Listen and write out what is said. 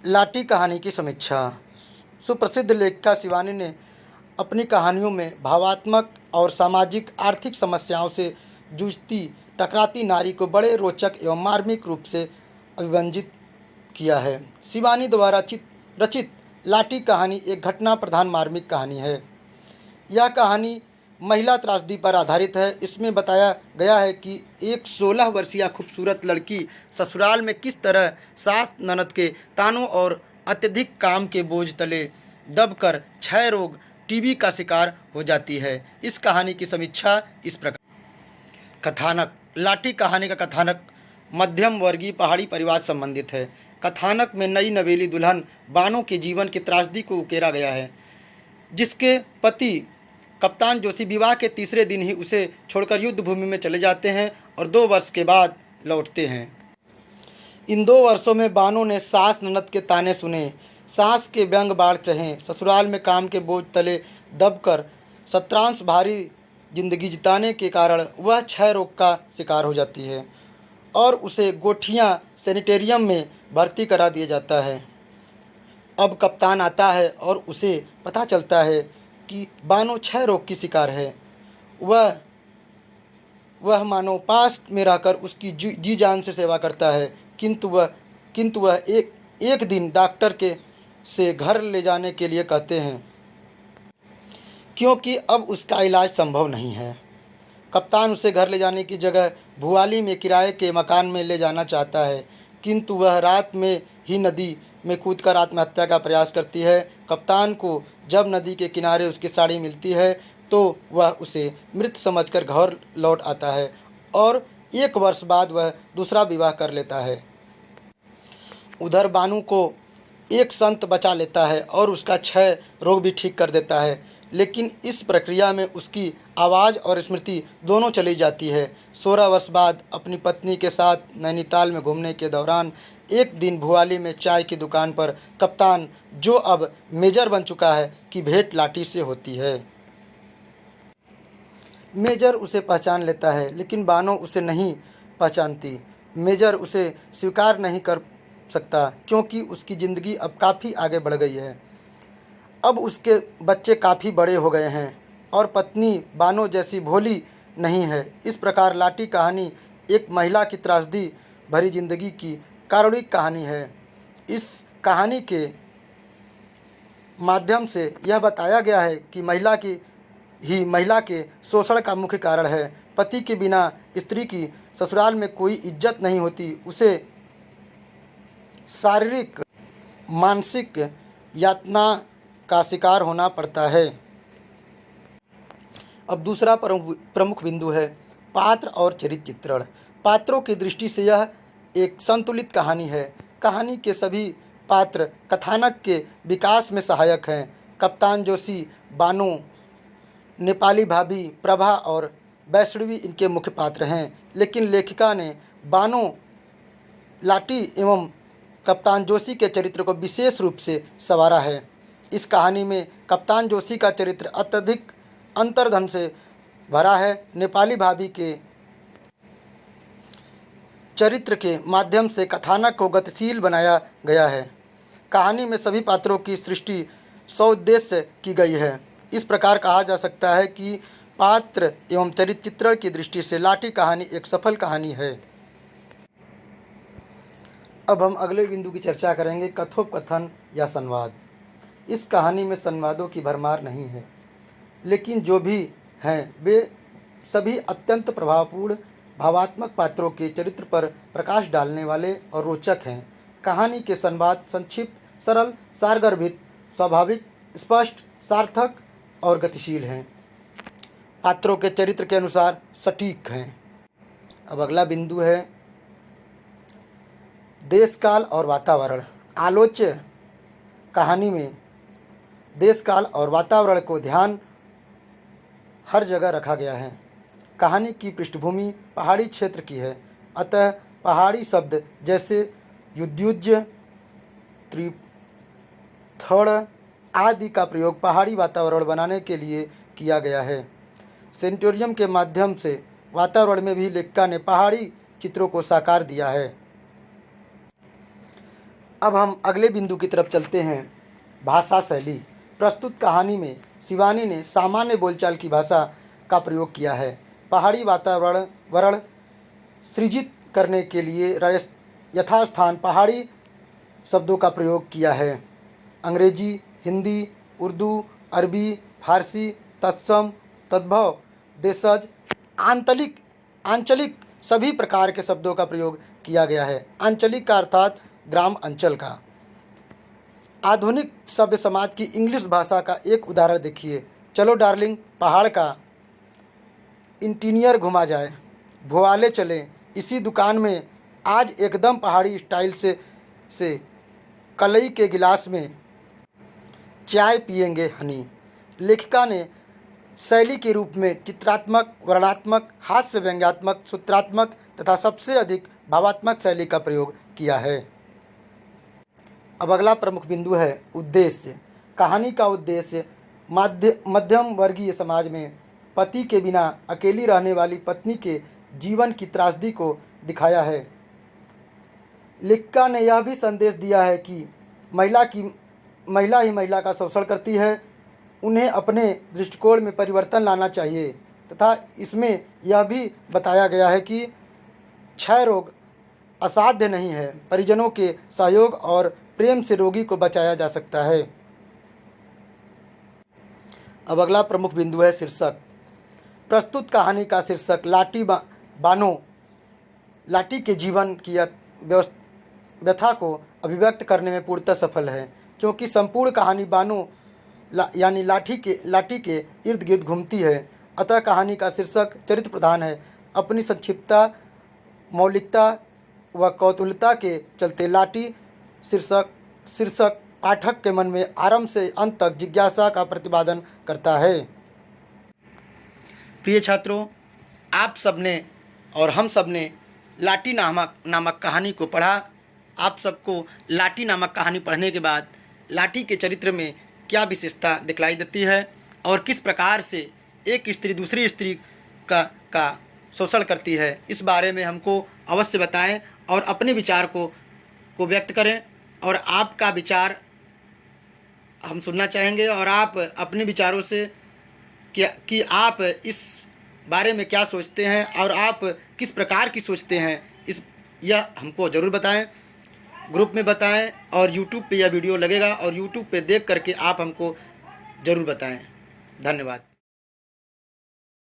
लाठी कहानी की समीक्षा। सुप्रसिद्ध लेखिका शिवानी ने अपनी कहानियों में भावात्मक और सामाजिक आर्थिक समस्याओं से जूझती टकराती नारी को बड़े रोचक एवं मार्मिक रूप से अभिव्यंजित किया है। शिवानी द्वारा रचित लाठी कहानी एक घटना प्रधान मार्मिक कहानी है। यह कहानी महिला त्रासदी पर आधारित है। इसमें बताया गया है कि एक 16 वर्षीय खूबसूरत लड़की ससुराल में किस तरह सास ननद के तानों और अत्यधिक काम के बोझ तले दबकर क्षय रोग टीबी का शिकार हो जाती है। इस कहानी की समीक्षा इस प्रकार। कथानक। लाठी कहानी का कथानक मध्यम वर्गीय पहाड़ी परिवार संबंधित है। कथानक में नई नवेली दुल्हन बानो के जीवन की त्रासदी को उकेरा गया है, जिसके पति कप्तान जोशी विवाह के तीसरे दिन ही उसे छोड़कर युद्ध भूमि में चले जाते हैं और 2 वर्ष के बाद लौटते हैं। इन 2 वर्षों में बानो ने सास ननद के ताने सुने, सास के व्यंग बाढ़ चहे, ससुराल में काम के बोझ तले दबकर सत्रांश भारी जिंदगी जिताने के कारण वह क्षय रोग का शिकार हो जाती है और उसे गोठियाँ सैनिटेरियम में भर्ती करा दिया जाता है। अब कप्तान आता है और उसे पता चलता है कि बानो क्षय रोग की शिकार है। वह मानो पास में रहकर उसकी जी जान से सेवा करता है, किंतु वह एक दिन डॉक्टर के से घर ले जाने के लिए कहते हैं, क्योंकि अब उसका इलाज संभव नहीं है। कप्तान उसे घर ले जाने की जगह भुआली में किराए के मकान में ले जाना चाहता है, किंतु वह रात में ही नदी में कूदकर आत्महत्या का प्रयास करती है। कप्तान को जब नदी के किनारे उसकी साड़ी मिलती है तो वह उसे मृत समझकर घर लौट आता है और 1 वर्ष बाद वह दूसरा विवाह कर लेता है। उधर बानू को एक संत बचा लेता है और उसका क्षय रोग भी ठीक कर देता है, लेकिन इस प्रक्रिया में उसकी आवाज़ और स्मृति दोनों चली जाती है। 16 वर्ष बाद अपनी पत्नी के साथ नैनीताल में घूमने के दौरान एक दिन भुआली में चाय की दुकान पर कप्तान, जो अब मेजर बन चुका है, की भेंट लाठी से होती है। मेजर उसे पहचान लेता है, लेकिन बानो उसे नहीं पहचानती। मेजर उसे स्वीकार नहीं कर सकता क्योंकि उसकी ज़िंदगी अब काफ़ी आगे बढ़ गई है। अब उसके बच्चे काफ़ी बड़े हो गए हैं और पत्नी बानो जैसी भोली नहीं है। इस प्रकार लाठी कहानी एक महिला की त्रासदी भरी जिंदगी की कारुणिक कहानी है। इस कहानी के माध्यम से यह बताया गया है कि महिला के शोषण का मुख्य कारण है। पति के बिना स्त्री की ससुराल में कोई इज्जत नहीं होती, उसे शारीरिक मानसिक यातना का शिकार होना पड़ता है। अब दूसरा प्रमुख बिंदु है पात्र और चरित्र चित्रण। पात्रों की दृष्टि से यह एक संतुलित कहानी है। कहानी के सभी पात्र कथानक के विकास में सहायक हैं। कप्तान जोशी, बानो, नेपाली भाभी, प्रभा और वैष्णवी इनके मुख्य पात्र हैं, लेकिन लेखिका ने बानो, लाठी एवं कप्तान जोशी के चरित्र को विशेष रूप से संवारा है। इस कहानी में कप्तान जोशी का चरित्र अत्यधिक अंतर्धन से भरा है। नेपाली भाभी के चरित्र के माध्यम से कथानक को गतिशील बनाया गया है। कहानी में सभी पात्रों की सृष्टि सौद्देश्य की गई है। इस प्रकार कहा जा सकता है कि पात्र एवं चरित्र चित्रण की दृष्टि से लाठी कहानी एक सफल कहानी है। अब हम अगले बिंदु की चर्चा करेंगे, कथोपकथन या संवाद। इस कहानी में संवादों की भरमार नहीं है, लेकिन जो भी हैं वे सभी अत्यंत प्रभावपूर्ण भावात्मक पात्रों के चरित्र पर प्रकाश डालने वाले और रोचक हैं। कहानी के संवाद संक्षिप्त, सरल, सारगर्भित, स्वाभाविक, स्पष्ट, सार्थक और गतिशील हैं। पात्रों के चरित्र के अनुसार सटीक हैं। अब अगला बिंदु है देश काल और वातावरण। आलोच्य कहानी में देश काल और वातावरण को ध्यान हर जगह रखा गया है। कहानी की पृष्ठभूमि पहाड़ी क्षेत्र की है, अतः पहाड़ी शब्द जैसे युद्युज्य, त्रिथड़ आदि का प्रयोग पहाड़ी वातावरण बनाने के लिए किया गया है। सैनिटोरियम के माध्यम से वातावरण में भी लेखिका ने पहाड़ी चित्रों को साकार दिया है। अब हम अगले बिंदु की तरफ चलते हैं। भाषा शैली। प्रस्तुत कहानी में शिवानी ने सामान्य बोलचाल की भाषा का प्रयोग किया है। पहाड़ी वातावरण सृजित करने के लिए यथास्थान पहाड़ी शब्दों का प्रयोग किया है। अंग्रेजी, हिंदी, उर्दू, अरबी, फारसी, तत्सम, तद्भव, देशज, आंचलिक सभी प्रकार के शब्दों का प्रयोग किया गया है। आंचलिक का अर्थात ग्राम अंचल का। आधुनिक सभ्य समाज की इंग्लिश भाषा का एक उदाहरण देखिए। चलो डार्लिंग, पहाड़ का इंटीरियर घुमा जाए, भुआले चलें, इसी दुकान में आज एकदम पहाड़ी स्टाइल से कलई के गिलास में चाय पिएंगे हनी। लेखिका ने शैली के रूप में चित्रात्मक, वर्णनात्मक, हास्य व्यंग्यात्मक, सूत्रात्मक तथा सबसे अधिक भावात्मक शैली का प्रयोग किया है। अब अगला प्रमुख बिंदु है उद्देश्य। कहानी का उद्देश्य मध्यम वर्गीय समाज में पति के बिना अकेली रहने वाली पत्नी के जीवन की त्रासदी को दिखाया है। लेखिका ने यह भी संदेश दिया है कि महिला ही महिला का शोषण करती है, उन्हें अपने दृष्टिकोण में परिवर्तन लाना चाहिए तथा इसमें यह भी बताया गया है कि क्षय रोग असाध्य नहीं है, परिजनों के सहयोग और प्रेम से रोगी को बचाया जा सकता है। अब अगला प्रमुख बिंदु है शीर्षक। प्रस्तुत कहानी का शीर्षक लाटी के जीवन की व्यथा को अभिव्यक्त करने में पूर्णतः सफल है, क्योंकि संपूर्ण कहानी बानो यानी लाठी के इर्द गिर्द घूमती है। अतः कहानी का शीर्षक चरित्र प्रधान है। अपनी संक्षिप्तता, मौलिकता व कौतूहलता के चलते लाठी शीर्षक पाठक के मन में आरंभ से अंत तक जिज्ञासा का प्रतिपादन करता है। प्रिय छात्रों, आप सबने और हम सबने लाठी नामक कहानी को पढ़ा। आप सबको लाठी नामक कहानी पढ़ने के बाद लाठी के चरित्र में क्या विशेषता दिखलाई देती है और किस प्रकार से एक स्त्री दूसरी स्त्री का शोषण करती है, इस बारे में हमको अवश्य बताएं और अपने विचार को व्यक्त करें। और आपका विचार हम सुनना चाहेंगे और आप अपने विचारों से कि आप इस बारे में क्या सोचते हैं और आप किस प्रकार की सोचते हैं, यह हमको ज़रूर बताएं, ग्रुप में बताएं। और YouTube पे यह वीडियो लगेगा और YouTube पे देख करके आप हमको ज़रूर बताएं। धन्यवाद।